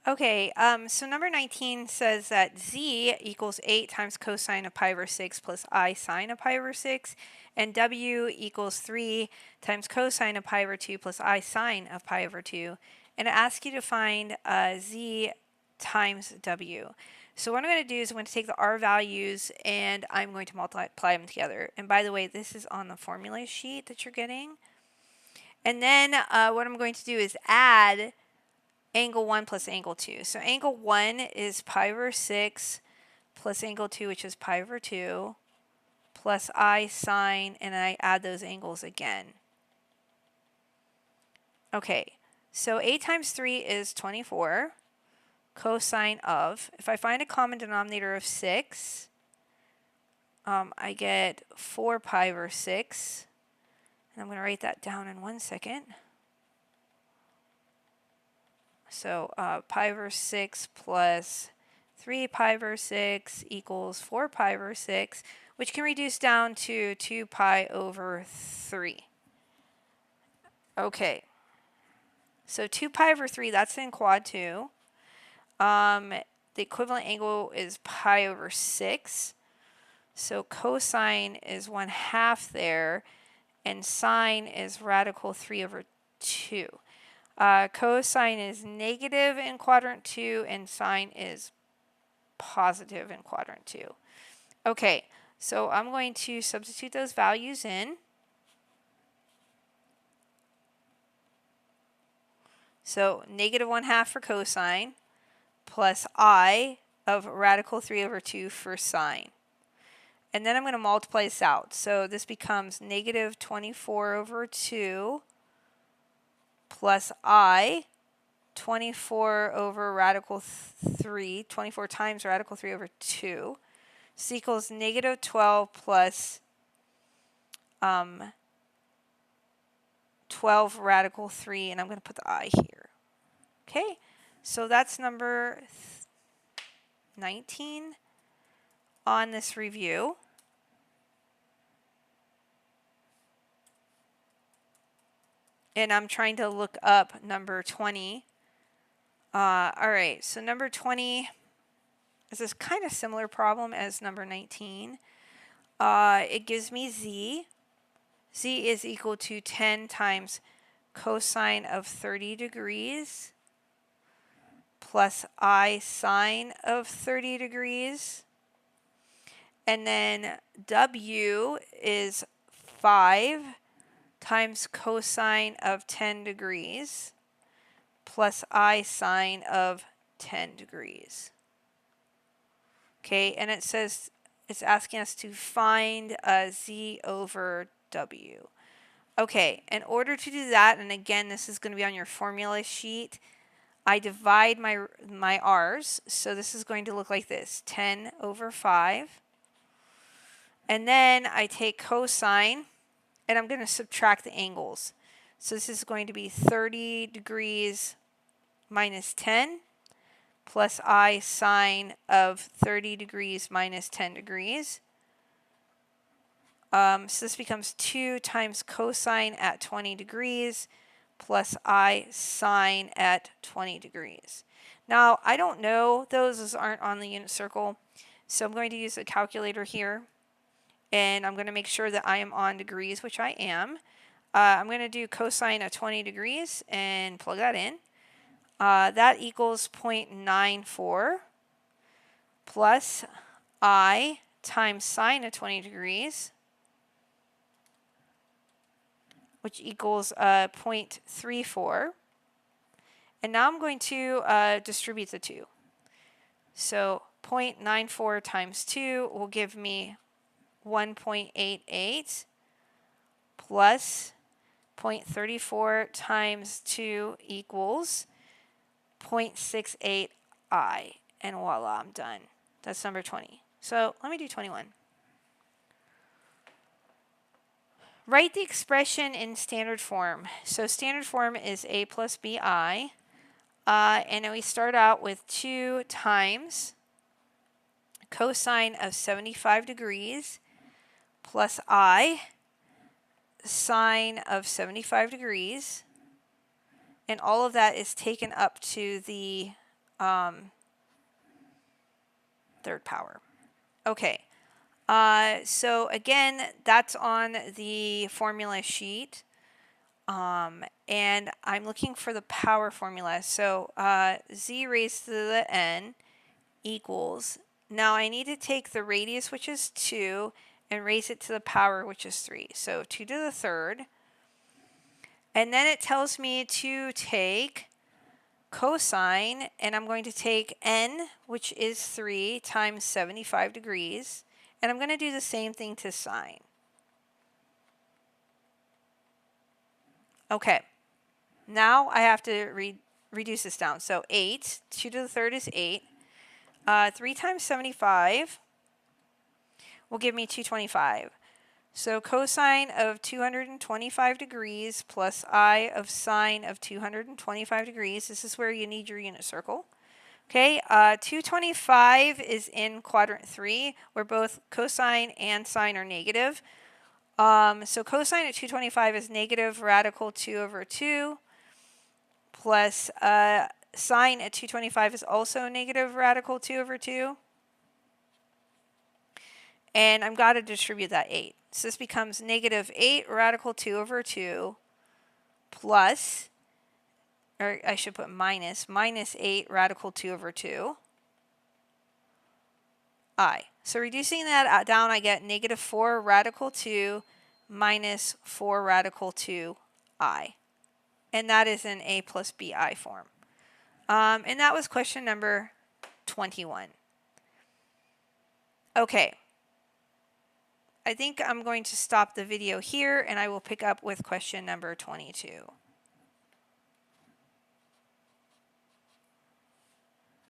Okay, so number 19 says that z equals 8 times cosine of pi over 6 plus I sine of pi over 6, and w equals 3 times cosine of pi over 2 plus I sine of pi over 2. And it asks you to find z times w. So what I'm going to do is I'm going to take the r values and I'm going to multiply them together. And by the way, this is on the formula sheet that you're getting. And then what I'm going to do is add angle 1 plus angle 2. So angle 1 is pi over 6 plus angle 2, which is pi over 2, plus I sine, and I add those angles again. Okay, so 8 times 3 is 24, cosine of, if I find a common denominator of 6, I get 4 pi over 6, and I'm going to write that down in 1 second. So pi over 6 plus 3 pi over 6 equals 4 pi over 6, which can reduce down to 2 pi over 3. Okay, so 2 pi over 3, that's in quad 2. The equivalent angle is pi over 6. So cosine is 1/2 there, and sine is radical 3 over 2. Cosine is negative in quadrant 2, and sine is positive in quadrant 2. Okay, so I'm going to substitute those values in. So negative 1/2 for cosine, plus I of radical 3 over 2 for sine. And then I'm going to multiply this out. So this becomes negative 24 over 2 plus I, 24 over radical 3, 24 times radical 3 over 2. This equals negative 12 plus 12 radical 3, and I'm going to put the I here. Okay, so that's number 19 on this review. And I'm trying to look up number 20. All right, so number 20 is this kind of similar problem as number 19. It gives me z. Z is equal to 10 times cosine of 30 degrees plus I sine of 30 degrees. And then W is 5 times cosine of 10 degrees plus I sine of 10 degrees. Okay, and it says it's asking us to find z over w. Okay, in order to do that, and again, this is going to be on your formula sheet, I divide my r's. So this is going to look like this, 10 over 5. And then I take cosine, and I'm going to subtract the angles. So this is going to be 30 degrees minus 10 plus I sine of 30 degrees minus 10 degrees. So this becomes 2 times cosine at 20 degrees plus I sine at 20 degrees. Now, I don't know those aren't on the unit circle, so I'm going to use a calculator here, and I'm going to make sure that I am on degrees, which I am. I'm going to do cosine of 20 degrees and plug that in. That equals 0.94 plus I times sine of 20 degrees, which equals 0.34. And now I'm going to distribute the two. So 0.94 times 2 will give me 1.88 plus 0.34 times 2 equals 0.68 I. And voila, I'm done. That's number 20. So let me do 21. Write the expression in standard form. So standard form is a plus bi. And then we start out with 2 times cosine of 75 degrees plus I sine of 75 degrees. And all of that is taken up to the third power. Okay. So again, that's on the formula sheet. And I'm looking for the power formula. So z raised to the n equals, now I need to take the radius, which is 2, and raise it to the power, which is 3. So 2 to the third. And then it tells me to take cosine, and I'm going to take n, which is 3, times 75 degrees. And I'm going to do the same thing to sine. Okay. Now I have to reduce this down. So 8, 2 to the third is 8. 3 times 75 will give me 225. So cosine of 225 degrees plus I of sine of 225 degrees. This is where you need your unit circle. Okay, 225 is in quadrant 3, where both cosine and sine are negative. So cosine at 225 is negative radical 2 over 2, plus sine at 225 is also negative radical 2 over 2. And I've got to distribute that 8. So this becomes negative 8 radical 2 over 2 plus, or I should put minus 8 radical 2 over 2 I. So reducing that down, I get negative 4 radical 2 minus 4 radical 2 I. And that is in A plus BI form. And that was question number 21. Okay. I think I'm going to stop the video here, and I will pick up with question number 22.